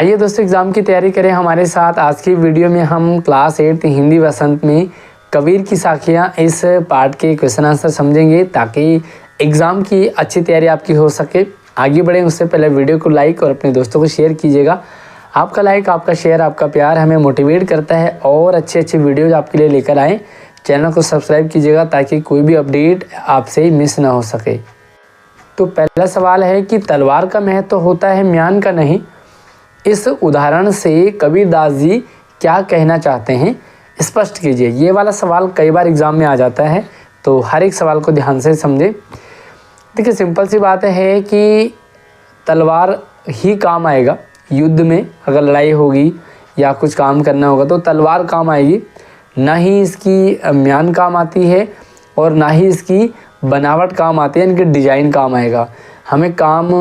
आइए दोस्तों एग्ज़ाम की तैयारी करें हमारे साथ। आज की वीडियो में हम क्लास 8 हिंदी वसंत में कबीर की साखियाँ इस पार्ट के क्वेश्चन आंसर समझेंगे ताकि एग्ज़ाम की अच्छी तैयारी आपकी हो सके। आगे बढ़ें उससे पहले वीडियो को लाइक और अपने दोस्तों को शेयर कीजिएगा। आपका लाइक, आपका शेयर, आपका प्यार हमें मोटिवेट करता है और अच्छी वीडियोज़ आपके लिए लेकर आएँ। चैनल को सब्सक्राइब कीजिएगा ताकि कोई भी अपडेट आपसे मिस ना हो सके। तो पहला सवाल है कि तलवार का महत्व होता है म्यान का नहीं। इस उदाहरण से कबीरदास जी क्या कहना चाहते हैं, स्पष्ट कीजिए। ये वाला सवाल कई बार एग्ज़ाम में आ जाता है, तो हर एक सवाल को ध्यान से समझें। देखिए सिंपल सी बात है कि तलवार ही काम आएगा युद्ध में। अगर लड़ाई होगी या कुछ काम करना होगा तो तलवार काम आएगी, ना ही इसकी म्यान काम आती है और ना ही इसकी बनावट काम आती है, इनके डिज़ाइन काम आएगा। हमें काम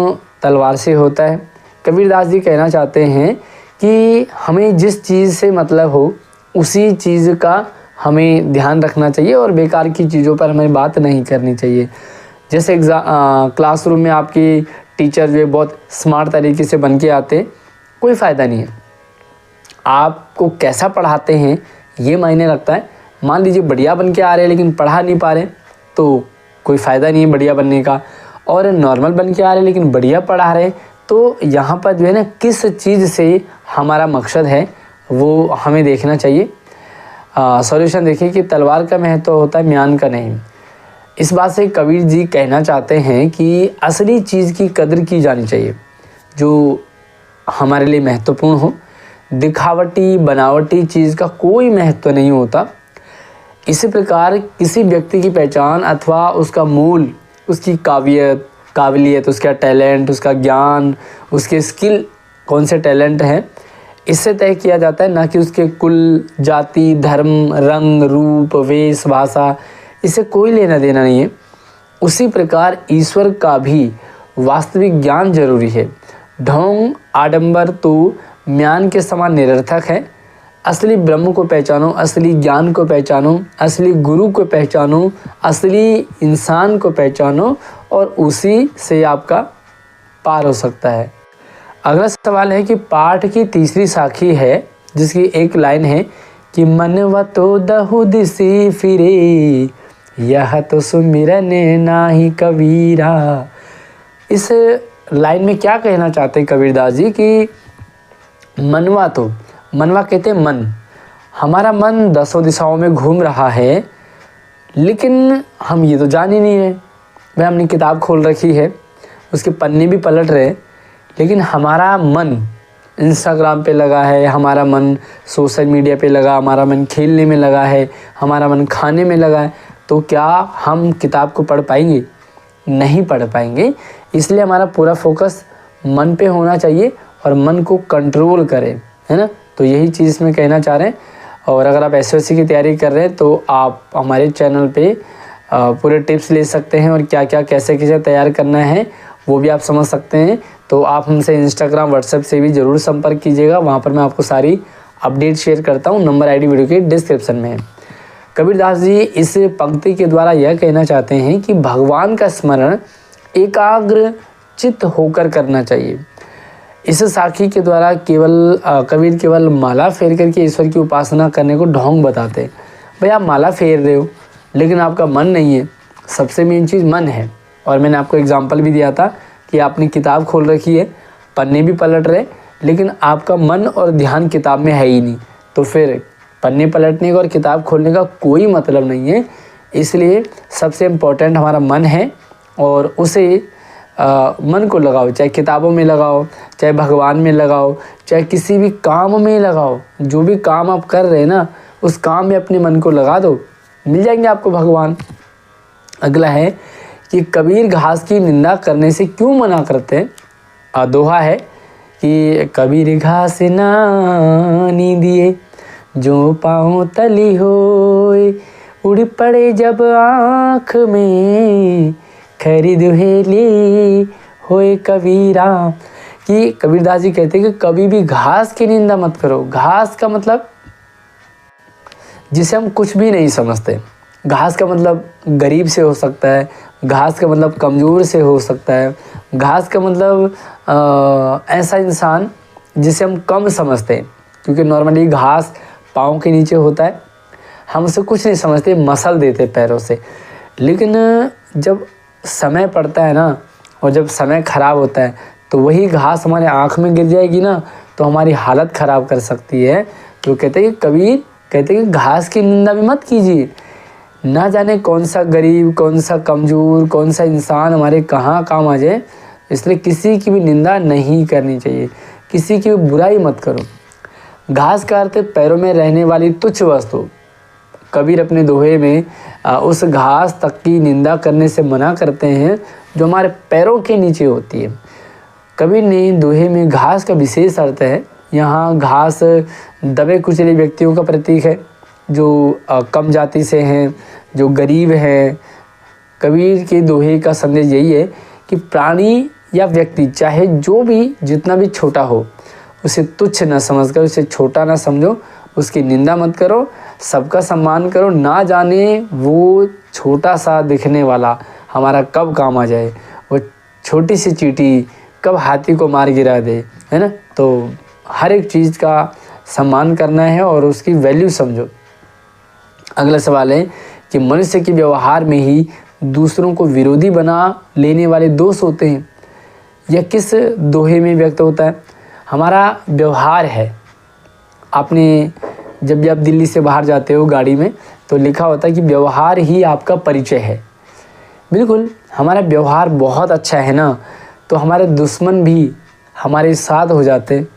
तलवार से होता है। कबीरदास जी कहना चाहते हैं कि हमें जिस चीज़ से मतलब हो उसी चीज़ का हमें ध्यान रखना चाहिए और बेकार की चीज़ों पर हमें बात नहीं करनी चाहिए। जैसे क्लासरूम में आपकी टीचर जो है बहुत स्मार्ट तरीके से बन के आते, कोई फ़ायदा नहीं है। आपको कैसा पढ़ाते हैं ये मायने रखता है। मान लीजिए बढ़िया बन के आ रहे हैं लेकिन पढ़ा नहीं पा रहे तो कोई फ़ायदा नहीं है बढ़िया बनने का, और नॉर्मल बन के आ रहे हैं लेकिन बढ़िया पढ़ा रहे, तो यहाँ पर जो है ना किस चीज़ से हमारा मकसद है वो हमें देखना चाहिए। सॉल्यूशन देखिए कि तलवार का महत्व होता है म्यान का नहीं। इस बात से कबीर जी कहना चाहते हैं कि असली चीज़ की कदर की जानी चाहिए जो हमारे लिए महत्वपूर्ण हो। दिखावटी बनावटी चीज़ का कोई महत्व नहीं होता। इसी प्रकार किसी व्यक्ति की पहचान अथवा उसका मूल, उसकी काबिलियत, उसका टैलेंट, उसका ज्ञान, उसके स्किल, कौन से टैलेंट हैं, इससे तय किया जाता है, ना कि उसके कुल, जाति, धर्म, रंग, रूप, वेश, भाषा, इससे कोई लेना देना नहीं है। उसी प्रकार ईश्वर का भी वास्तविक ज्ञान जरूरी है। ढोंग आडंबर तो म्यान के समान निरर्थक है। असली ब्रह्म को पहचानो, असली ज्ञान को पहचानो, असली गुरु को पहचानो, असली इंसान को पहचानो और उसी से आपका पार हो सकता है। अगला सवाल है कि पाठ की तीसरी साखी है जिसकी एक लाइन है कि मनवा तो दहुद से फिरे, यह तो सुमिरन नाही कबीरा। इस लाइन में क्या कहना चाहते हैं कबीरदास जी कि मनवा कहते हैं मन। हमारा मन दसों दिशाओं में घूम रहा है लेकिन हम ये तो जान ही नहीं रहे। वह हमने किताब खोल रखी है, उसके पन्ने भी पलट रहे, लेकिन हमारा मन इंस्टाग्राम पे लगा है, हमारा मन सोशल मीडिया पे लगा, हमारा मन खेलने में लगा है, हमारा मन खाने में लगा है। तो क्या हम किताब को पढ़ पाएंगे? नहीं पढ़ पाएंगे। इसलिए हमारा पूरा फोकस मन पे होना चाहिए और मन को कंट्रोल करें, है ना। तो यही चीज़ इसमें कहना चाह रहे हैं। और अगर आप एसएससी की तैयारी कर रहे हैं तो आप हमारे चैनल पे पूरे टिप्स ले सकते हैं और क्या क्या कैसे तैयार करना है वो भी आप समझ सकते हैं। तो आप हमसे इंस्टाग्राम, व्हाट्सएप से भी ज़रूर संपर्क कीजिएगा। वहाँ पर मैं आपको सारी अपडेट शेयर करता हूँ। नंबर आईडी वीडियो के डिस्क्रिप्शन में है। कबीरदास जी इस पंक्ति के द्वारा यह कहना चाहते हैं कि भगवान का स्मरण एकाग्र चित्त होकर करना चाहिए। इस साखी के द्वारा कबीर केवल माला फेर करके ईश्वर की उपासना करने को ढोंग बताते हैं। भाई आप माला फेर रहे हो लेकिन आपका मन नहीं है। सबसे मेन चीज़ मन है। और मैंने आपको एग्जांपल भी दिया था कि आपने किताब खोल रखी है, पन्ने भी पलट रहे, लेकिन आपका मन और ध्यान किताब में है ही नहीं, तो फिर पन्ने पलटने का और किताब खोलने का कोई मतलब नहीं है। इसलिए सबसे इम्पोर्टेंट हमारा मन है और उसे मन को लगाओ, चाहे किताबों में लगाओ, चाहे भगवान में लगाओ, चाहे किसी भी काम में लगाओ। जो भी काम आप कर रहे हैं ना उस काम में अपने मन को लगा दो, मिल जाएंगे आपको भगवान। अगला है कि कबीर घास की निंदा करने से क्यों मना करते हैं। दोहा है कि कबीर घास नानी दिए, जो पाँव तली होए, उड़ पड़े जब आँख में, खरी दुहेली होए कबीरा। कि कबीरदास जी कहते हैं कि कभी भी घास की निंदा मत करो। घास का मतलब जिसे हम कुछ भी नहीं समझते। घास का मतलब गरीब से हो सकता है, घास का मतलब कमज़ोर से हो सकता है, घास का मतलब ऐसा इंसान जिसे हम कम समझते हैं, क्योंकि नॉर्मली घास पाँव के नीचे होता है, हम उसे कुछ नहीं समझते, मसल देते पैरों से। लेकिन जब समय पड़ता है ना, और जब समय ख़राब होता है, तो वही घास हमारे आँख में गिर जाएगी ना, तो हमारी हालत ख़राब कर सकती है। तो कहते हैं कि कबीर कहते हैं कि घास की निंदा भी मत कीजिए। ना जाने कौन सा गरीब, कौन सा कमज़ोर, कौन सा इंसान हमारे कहाँ काम आ जाए, इसलिए किसी की भी निंदा नहीं करनी चाहिए, किसी की भी बुराई मत करो। घास का अर्थ पैरों में रहने वाली तुच्छ वस्तु। कबीर अपने दोहे में उस घास तक की निंदा करने से मना करते हैं जो हमारे पैरों के नीचे होती है। कबीर ने दोहे में घास का विशेष अर्थ है। यहाँ घास दबे कुचले व्यक्तियों का प्रतीक है, जो कम जाति से हैं, जो गरीब हैं। कबीर के दोहे का संदेश यही है कि प्राणी या व्यक्ति चाहे जो भी जितना भी छोटा हो, उसे तुच्छ न समझकर उसे छोटा ना समझो, उसकी निंदा मत करो, सबका सम्मान करो। ना जाने वो छोटा सा दिखने वाला हमारा कब काम आ जाए, वो छोटी सी चींटी कब हाथी को मार गिरा दे, है ना। तो हर एक चीज़ का सम्मान करना है और उसकी वैल्यू समझो। अगला सवाल है कि मनुष्य के व्यवहार में ही दूसरों को विरोधी बना लेने वाले दोष होते हैं। यह किस दोहे में व्यक्त होता है? हमारा व्यवहार है। आपने जब भी आप दिल्ली से बाहर जाते हो गाड़ी में, तो लिखा होता है कि व्यवहार ही आपका परिचय है। बिल्कुल, हमारा व्यवहार बहुत अच्छा है ना, तो हमारे दुश्मन भी हमारे साथ हो जाते हैं।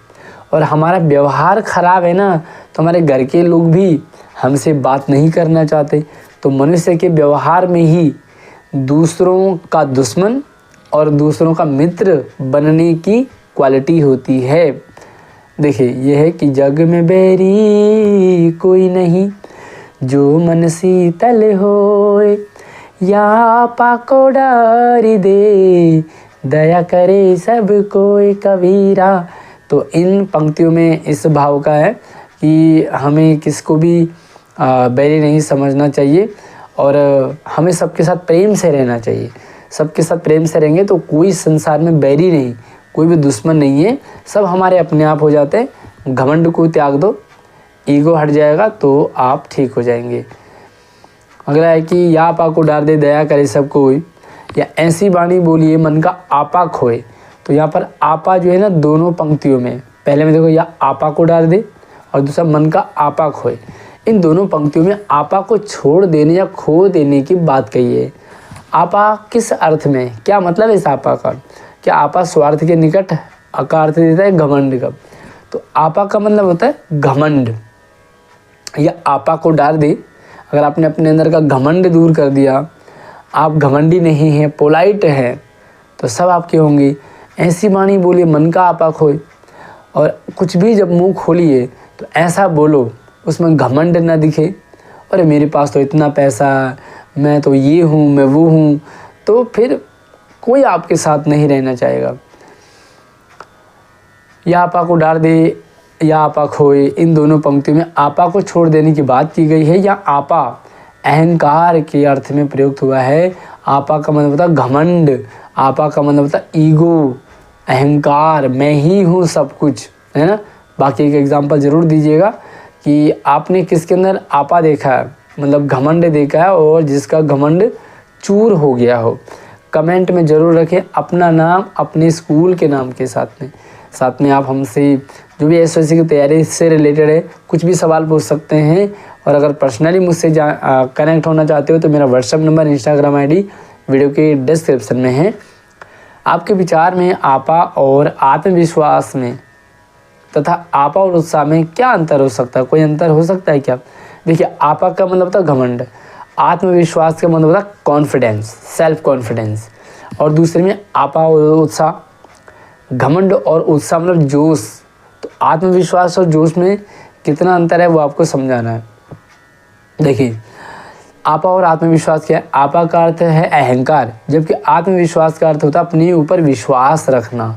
और हमारा व्यवहार ख़राब है ना, तो हमारे घर के लोग भी हमसे बात नहीं करना चाहते। तो मनुष्य के व्यवहार में ही दूसरों का दुश्मन और दूसरों का मित्र बनने की क्वालिटी होती है। देखिए, यह है कि जग में बैरी कोई नहीं, जो मन शीतल होए, या आपा को डारी दे, दया करे सब कोई कबीरा। तो इन पंक्तियों में इस भाव का है कि हमें किसको भी बैरी नहीं समझना चाहिए और हमें सबके साथ प्रेम से रहना चाहिए। सबके साथ प्रेम से रहेंगे तो कोई संसार में बैरी नहीं, कोई भी दुश्मन नहीं है, सब हमारे अपने आप हो जाते हैं। घमंड को त्याग दो, ईगो हट जाएगा तो आप ठीक हो जाएंगे। अगला है कि या आपा को डार दे, दया करे सब कोई, या ऐसी वाणी बोलिए मन का आपा खोए। तो यहाँ पर आपा जो है ना, दोनों पंक्तियों में, पहले में देखो या आपा को डार दे और दूसरा मन का आपा खोए। इन दोनों पंक्तियों में आपा को छोड़ देने या खो देने की बात कही है। आपा किस अर्थ में, क्या मतलब है इस आपा का? क्या आपा स्वार्थ के निकट का अर्थ देता है घमंड का? तो आपा का मतलब होता है घमंड। या आपा को डाल दे, अगर आपने अपने अंदर का घमंड दूर कर दिया, आप घमंडी नहीं हैं, पोलाइट हैं, तो सब आपके होंगे। ऐसी वाणी बोलिए मन का आपा खोए। और कुछ भी जब मुंह खोलिए तो ऐसा बोलो उसमें घमंड ना दिखे, अरे मेरे पास तो इतना पैसा, मैं तो ये हूँ, मैं वो हूँ, तो फिर कोई आपके साथ नहीं रहना चाहेगा। या आपा को डाल दे या आपा खोए, इन दोनों पंक्तियों में आपा को छोड़ देने की बात की गई है। या आपा अहंकार के अर्थ में प्रयुक्त हुआ है। आपा का मतलब होता है घमंड, आपा का मतलब होता है ईगो, अहंकार, मैं ही हूँ सब कुछ, है ना। बाकी एक एग्जांपल ज़रूर दीजिएगा कि आपने किसके अंदर आपा देखा है, मतलब घमंड देखा है, और जिसका घमंड चूर हो गया हो। कमेंट में ज़रूर रखें अपना नाम अपने स्कूल के नाम के साथ में आप हमसे जो भी एसएससी की तैयारी से रिलेटेड है कुछ भी सवाल पूछ सकते हैं। और अगर पर्सनली मुझसे कनेक्ट होना चाहते हो तो मेरा WhatsApp number, Instagram ID video के डिस्क्रिप्शन में है। आपके विचार में आपा और आत्मविश्वास में तथा आपा और उत्साह में क्या अंतर हो सकता है? कोई अंतर हो सकता है क्या? देखिए, आपा का मतलब होता है घमंड, आत्मविश्वास का मतलब होता है कॉन्फिडेंस, सेल्फ कॉन्फिडेंस, और दूसरे में आपा और उत्साह। घमंड और उत्साह मतलब जोश। तो आत्मविश्वास और जोश में कितना अंतर है वो आपको समझाना है। देखिए, आपा और आत्मविश्वास क्या है? आपा का अर्थ है अहंकार, जबकि आत्मविश्वास का अर्थ होता है अपने ऊपर विश्वास रखना,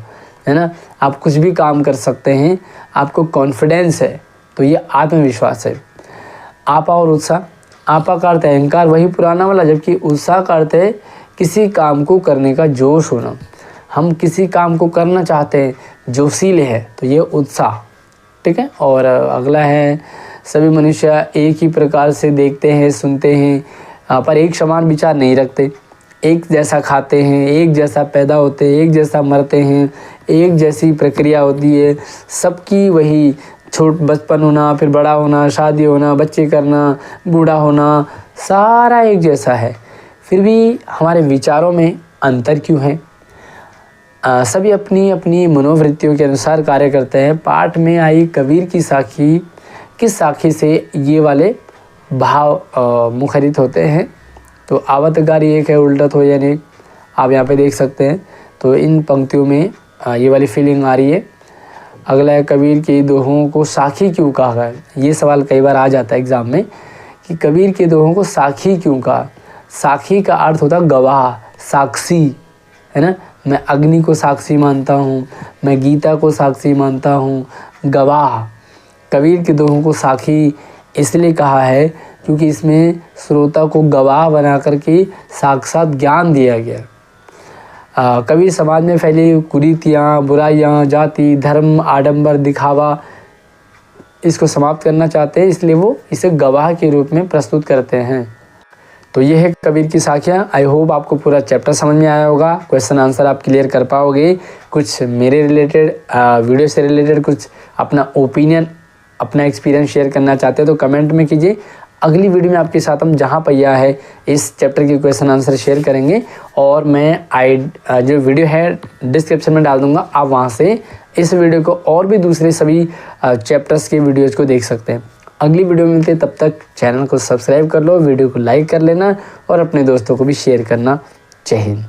है ना। आप कुछ भी काम कर सकते हैं, आपको कॉन्फिडेंस है, तो ये आत्मविश्वास है। आपा और उत्साह, आपा का अर्थ है अहंकार, वही पुराना वाला, जबकि उत्साह का अर्थ है किसी काम को करने का जोश होना। हम किसी काम को करना चाहते हैं, जोशीले है, तो ये उत्साह, ठीक है। और अगला है सभी मनुष्य एक ही प्रकार से देखते हैं, सुनते हैं, पर एक समान विचार नहीं रखते। एक जैसा खाते हैं, एक जैसा पैदा होते हैं, एक जैसा मरते हैं, एक जैसी प्रक्रिया होती है सबकी, वही बचपन होना, फिर बड़ा होना, शादी होना, बच्चे करना, बूढ़ा होना, सारा एक जैसा है। फिर भी हमारे विचारों में अंतर क्यों है? सभी अपनी अपनी मनोवृत्तियों के अनुसार कार्य करते हैं। पाठ में आई कबीर की साखी, किस साखी से ये वाले भाव मुखरित होते हैं? तो आवतकारी एक है, उल्टत हो या नहीं, आप यहाँ पे देख सकते हैं। तो इन पंक्तियों में ये वाली फीलिंग आ रही है। अगला है कबीर के दोहों को साखी क्यों कहा गया? ये सवाल कई बार आ जाता है एग्ज़ाम में कि कबीर के दोहों को साखी क्यों कहा? साखी का अर्थ होता है गवाह, साक्षी, है ना। मैं अग्नि को साक्षी मानता हूँ, मैं गीता को साक्षी मानता हूँ, गवाह। कबीर के दोहों को साखी इसलिए कहा है क्योंकि इसमें श्रोता को गवाह बना करके साक्षात ज्ञान दिया गया। कबीर समाज में फैली कुरीतियाँ, बुराइयाँ, जाति, धर्म, आडंबर, दिखावा, इसको समाप्त करना चाहते हैं, इसलिए वो इसे गवाह के रूप में प्रस्तुत करते हैं। तो ये है कबीर की साखियाँ। आई होप आपको पूरा चैप्टर समझ में आया होगा, क्वेश्चन आंसर आप क्लियर कर पाओगे। कुछ मेरे रिलेटेड वीडियो से रिलेटेड कुछ अपना ओपिनियन, अपना एक्सपीरियंस शेयर करना चाहते हो तो कमेंट में कीजिए। अगली वीडियो में आपके साथ हम जहाँ पहिया है इस चैप्टर के क्वेश्चन आंसर शेयर करेंगे, और मैं जो वीडियो है डिस्क्रिप्शन में डाल दूँगा, आप वहाँ से इस वीडियो को और भी दूसरे सभी चैप्टर्स के वीडियोज़ को देख सकते हैं। अगली वीडियो में मिलते हैं, तब तक चैनल को सब्सक्राइब कर लो, वीडियो को लाइक कर लेना और अपने दोस्तों को भी शेयर करना। जय हिंद।